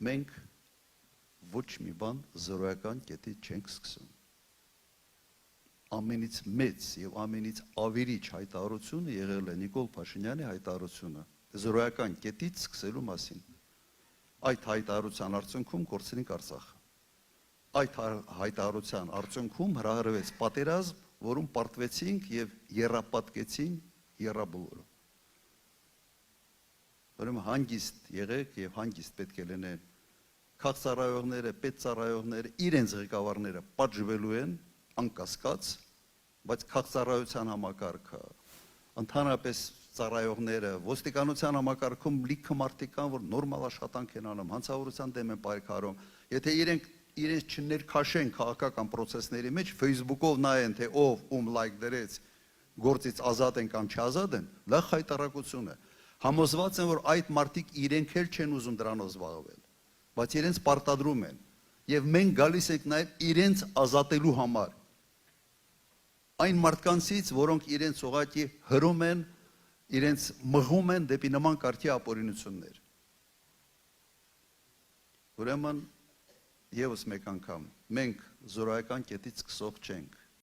մենք ոչ մի բան զրոյական կետից չենք սկսում։ Ամենից մեծ եւ ամենից ավերիչ հայտարարությունը եղել է Նիկոլ Փաշինյանի հայտարարությունը զրոյական կետից սկսելու մասին։ Այդ հայտարարության արդյունքում կորցրինք Արցախը։ Այդ հայտարարության արդյունքում հրահրվեց պատերազմ, որում պարտվեցինք եւ եռապատկեցին եռաբլուրը։ Ուրեմն հանգիստ եղեք եւ հանգիստ պետք է լինեն քաղցարայողները, պետծառայողները, իրենց ղեկավարները պատժվելու են անկասկած, բայց քաղցարայության համակարգը, ընդհանրապես ծառայողները, ոստիկանության համակարգում լիքը մարդիկ կան, որ նորմալ աշխատանք են անում, հանցավորության դեմ են պայքարում, եթե իրենց չներքաշեն քաղաքական պրոցեսների մեջ, Facebook-ով նայեն, թե ով ում լայք դրեց, գործից ազատ են կամ չազատ են, դա խայտարակություն է։ Համոզված են, որ այդ մարդիկ իրենք էլ չեն ուզում դրանով զբաղվել, բայց իրենց պարտադրում են, եւ մենք գալիս ենք նաեւ իրենց ազատելու համար։ Այն մարդկանցից, որոնք իրենց ուղղակի հրում են, իրենց մղում են դեպի նման կարգի ապօրինություններ։ Ուրեմն, եւս մեկ անգամ, մենք զորայական կետից սկսող չենք։